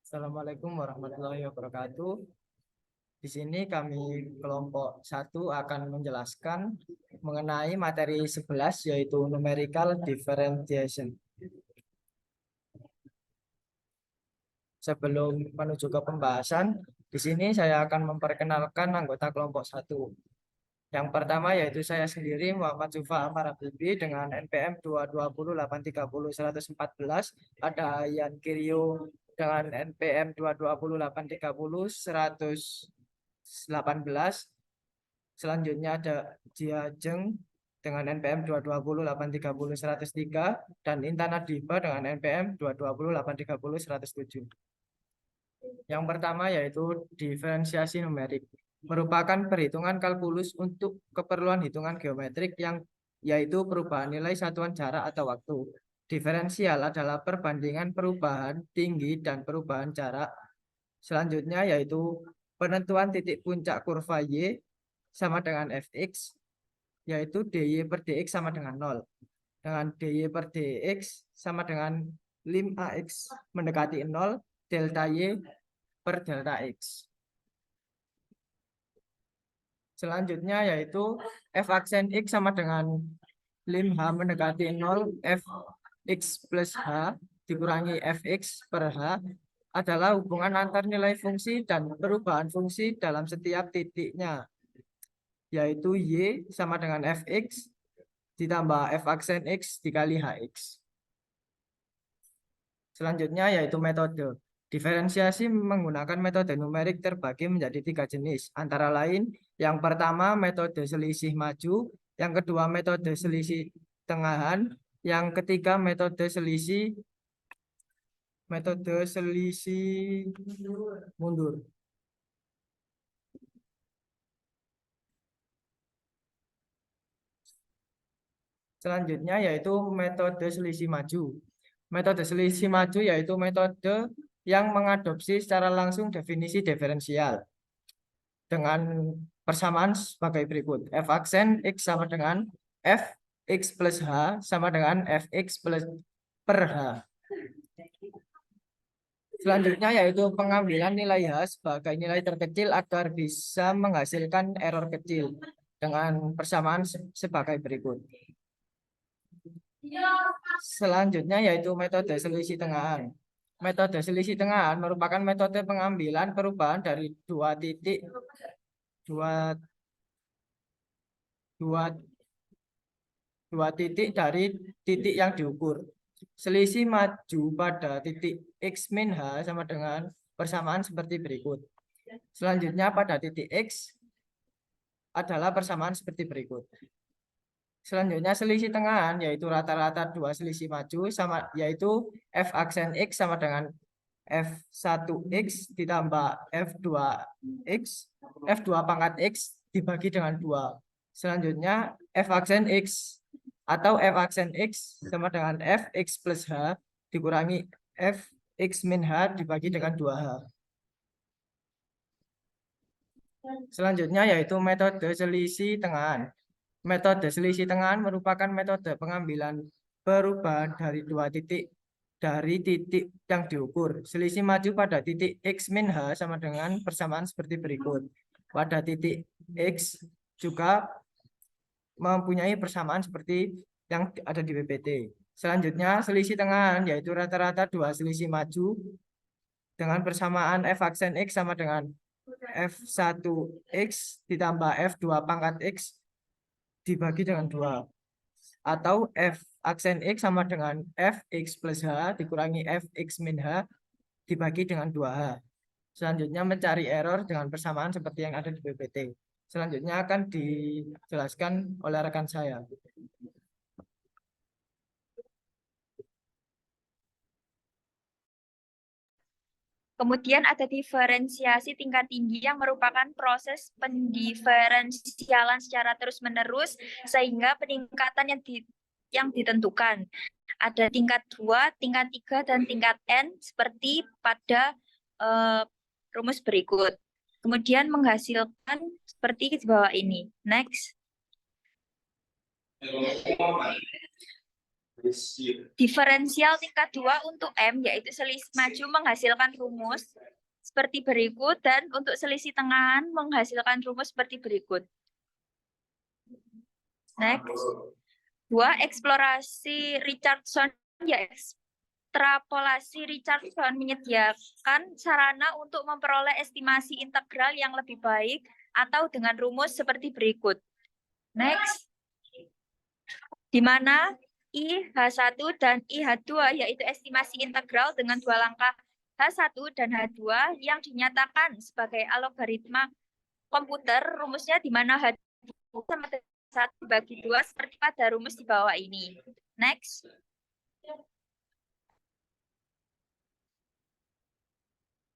Assalamualaikum warahmatullahi wabarakatuh. Di sini kami kelompok 1 akan menjelaskan mengenai materi 11 yaitu numerical differentiation. Sebelum menuju ke pembahasan, di sini saya akan memperkenalkan anggota kelompok 1. Yang pertama yaitu saya sendiri Muhammad Zufa Amar Habibie dengan NPM 220830114. Ada Yan Kiryo dengan NPM 220830118. Selanjutnya ada Jia Jeng dengan NPM 220830103 dan Intan Adiba dengan NPM 220830107. Yang pertama yaitu diferensiasi numerik, merupakan perhitungan kalkulus untuk keperluan hitungan geometrik yang yaitu perubahan nilai satuan jarak atau waktu. Diferensial adalah perbandingan perubahan tinggi dan perubahan jarak. Selanjutnya yaitu penentuan titik puncak kurva Y sama dengan Fx, yaitu dy per dx sama dengan 0. Dengan dy per dx sama dengan lim ax mendekati 0, delta y per delta x. Selanjutnya yaitu f aksen x sama dengan lim h mendekati 0, fx plus h dikurangi fx per h adalah hubungan antar nilai fungsi dan perubahan fungsi dalam setiap titiknya, yaitu y sama dengan fx ditambah f aksen x dikali hx. Selanjutnya yaitu metode. Diferensiasi menggunakan metode numerik terbagi menjadi 3 jenis. Antara lain, yang pertama metode selisih maju, yang kedua metode selisih tengahan, yang ketiga metode selisih mundur. Selanjutnya yaitu metode selisih maju. Metode selisih maju yaitu metode yang mengadopsi secara langsung definisi diferensial dengan persamaan sebagai berikut. F aksen X sama dengan Fx plus H sama dengan Fx plus per H. Selanjutnya yaitu pengambilan nilai H sebagai nilai terkecil agar bisa menghasilkan error kecil dengan persamaan sebagai berikut. Selanjutnya yaitu metode selisih tengahan. Metode selisih tengahan merupakan metode pengambilan perubahan dari dua titik dari titik yang diukur. Selisih maju pada titik x min h sama dengan persamaan seperti berikut. Selanjutnya pada titik x adalah persamaan seperti berikut. Selanjutnya selisih tengahan yaitu rata-rata dua selisih maju sama yaitu f aksen x sama dengan f1x ditambah f2 pangkat x dibagi dengan 2. Selanjutnya f aksen x atau f aksen x sama dengan fx plus h dikurangi fx min h dibagi dengan 2h. Selanjutnya yaitu metode selisih tengahan. Metode selisih tengahan merupakan metode pengambilan perubahan dari dua titik dari titik yang diukur. Selisih maju pada titik x min h sama dengan persamaan seperti berikut. Pada titik x juga mempunyai persamaan seperti yang ada di PPT. Selanjutnya selisih tengahan yaitu rata-rata dua selisih maju dengan persamaan f aksen x sama dengan f1x ditambah f2 pangkat x dibagi dengan 2. Atau f aksen x sama dengan fx plus h dikurangi fx min h dibagi dengan 2h. Selanjutnya mencari error dengan persamaan seperti yang ada di PPT. Selanjutnya akan dijelaskan oleh rekan saya. Kemudian ada diferensiasi tingkat tinggi yang merupakan proses pendiferensialan secara terus-menerus sehingga peningkatan yang ditentukan. Ada tingkat 2, tingkat 3, dan tingkat N seperti pada rumus berikut. Kemudian menghasilkan seperti di bawah ini. Next. Diferensial tingkat 2 untuk M, yaitu selisih maju menghasilkan rumus seperti berikut, dan untuk selisih tengahan menghasilkan rumus seperti berikut. Next. 2. Eksplorasi Richardson, ya ekstrapolasi Richardson menyediakan sarana untuk memperoleh estimasi integral yang lebih baik atau dengan rumus seperti berikut. Next. Di mana I-H1 dan I-H2 yaitu estimasi integral dengan dua langkah H1 dan H2 yang dinyatakan sebagai algoritma komputer, rumusnya di mana H2 sama dengan 1 bagi 2 seperti pada rumus di bawah ini. Next.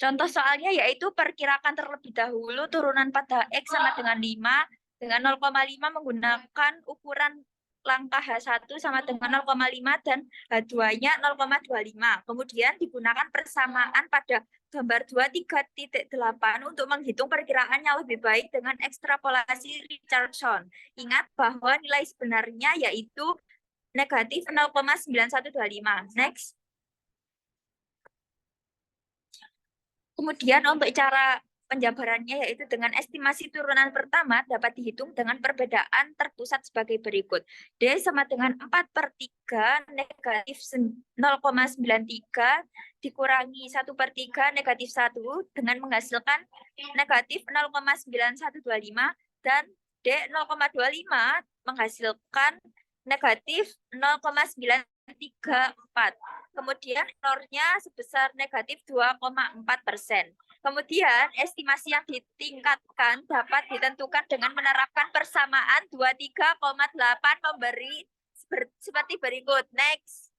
Contoh soalnya yaitu perkirakan terlebih dahulu turunan pada X sama dengan 5 dengan 0,5 menggunakan ukuran langkah H1 sama dengan 0,5 dan H2-nya 0,25. Kemudian digunakan persamaan pada gambar 23.8 untuk menghitung perkiraan yang lebih baik dengan ekstrapolasi Richardson. Ingat bahwa nilai sebenarnya yaitu negatif 0,9125. Next. Kemudian untuk cara penjabarannya yaitu dengan estimasi turunan pertama dapat dihitung dengan perbedaan terpusat sebagai berikut. D sama dengan 4/3 negatif 0,93 dikurangi 1/3 negatif 1 dengan menghasilkan negatif 0,9125 dan D 0,25 menghasilkan negatif 0,934. Kemudian errornya sebesar negatif 2,4%. Kemudian estimasi yang ditingkatkan dapat ditentukan dengan menerapkan persamaan 23,8 memberi seperti berikut. Next.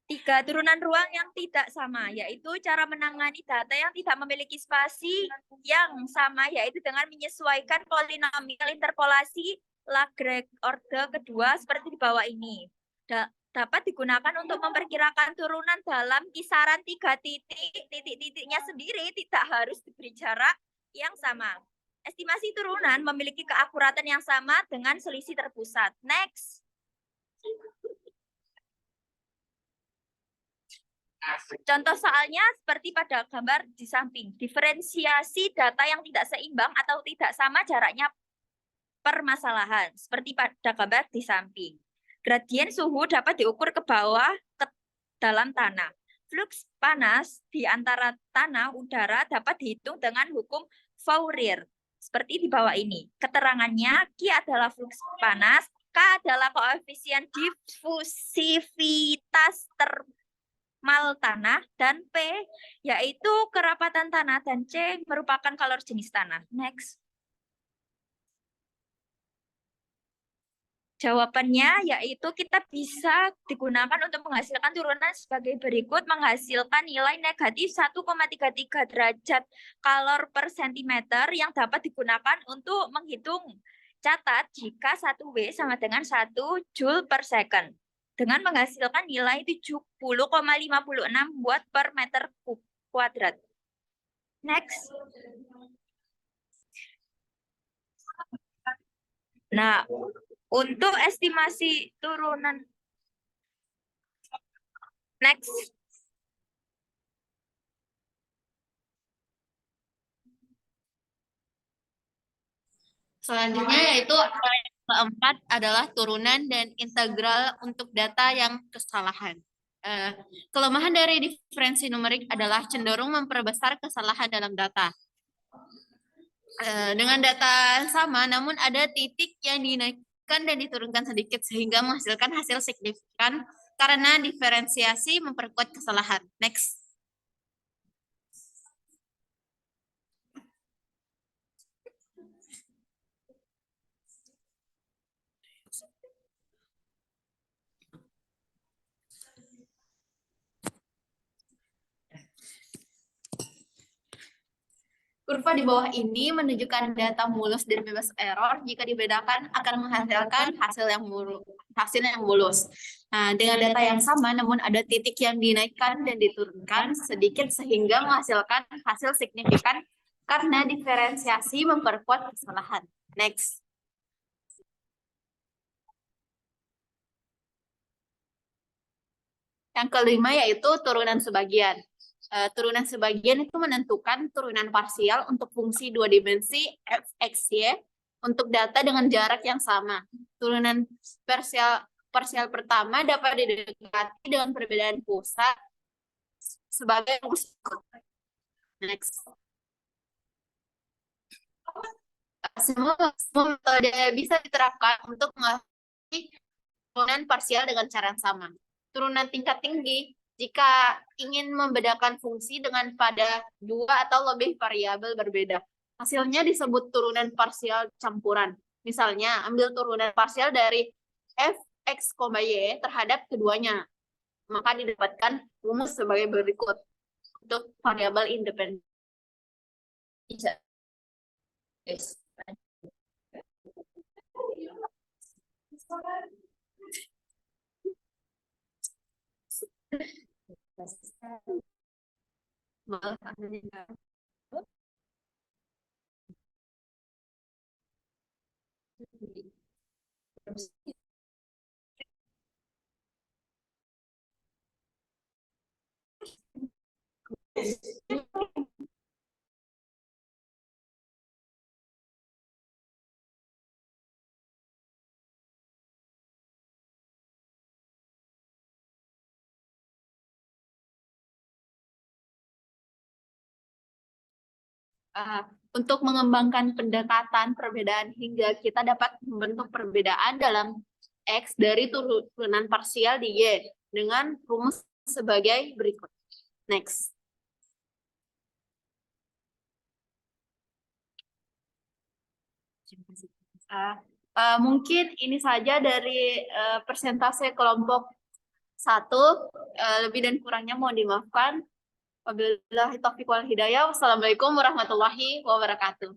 3. Turunan ruang yang tidak sama, yaitu cara menangani data yang tidak memiliki spasi yang sama, yaitu dengan menyesuaikan polinomial interpolasi Lagrange order kedua seperti di bawah ini. Dapat digunakan untuk memperkirakan turunan dalam kisaran 3 titik. Titik-titiknya sendiri tidak harus diberi jarak yang sama. Estimasi turunan memiliki keakuratan yang sama dengan selisih terpusat. Next. Contoh soalnya seperti pada gambar di samping. Diferensiasi data yang tidak seimbang atau tidak sama jaraknya permasalahan. Seperti pada gambar di samping. Gradien suhu dapat diukur ke bawah ke dalam tanah. Fluks panas di antara tanah udara dapat dihitung dengan hukum Fourier. Seperti di bawah ini. Keterangannya, Q adalah fluks panas, K adalah koefisien difusivitas termal tanah, dan P yaitu kerapatan tanah, dan C merupakan kalor jenis tanah. Next. Jawabannya yaitu kita bisa digunakan untuk menghasilkan turunan sebagai berikut, menghasilkan nilai negatif 1,33 derajat kalor per sentimeter yang dapat digunakan untuk menghitung. Catat jika 1W sama dengan 1 Joule per second dengan menghasilkan nilai 70,56 watt per meter kuadrat. Next. Nah, untuk estimasi turunan. Next. Selanjutnya yaitu keempat adalah turunan dan integral untuk data yang kesalahan. Kelemahan dari diferensi numerik adalah cenderung memperbesar kesalahan dalam data. Dengan data sama, namun ada titik yang dinaikkan dan diturunkan sedikit sehingga menghasilkan hasil signifikan karena diferensiasi memperkuat kesalahan. Next. Kurva di bawah ini menunjukkan data mulus dan bebas error. Jika dibedakan akan menghasilkan hasil yang mulus. Nah, dengan data yang sama namun ada titik yang dinaikkan dan diturunkan sedikit sehingga menghasilkan hasil signifikan karena diferensiasi memperkuat kesalahan. Next. Yang kelima yaitu turunan sebagian. Turunan sebagian itu menentukan turunan parsial untuk fungsi dua dimensi f, x, y untuk data dengan jarak yang sama. Turunan parsial pertama dapat didekati dengan perbedaan pusat sebagai rumus. Next. Semua metode bisa diterapkan untuk mengatasi turunan parsial dengan cara yang sama. Turunan tingkat tinggi jika ingin membedakan fungsi dengan pada dua atau lebih variabel berbeda. Hasilnya disebut turunan parsial campuran. Misalnya, ambil turunan parsial dari f, x, y terhadap keduanya. Maka didapatkan rumus sebagai berikut untuk variabel independen. Bisa. Yes. Untuk mengembangkan pendekatan perbedaan hingga kita dapat membentuk perbedaan dalam X dari turunan parsial di Y dengan rumus sebagai berikut. Next. Mungkin ini saja dari persentase kelompok 1. Lebih dan kurangnya mohon dimaafkan. Wabillahi taufiq wal hidayah. Wassalamualaikum warahmatullahi wabarakatuh.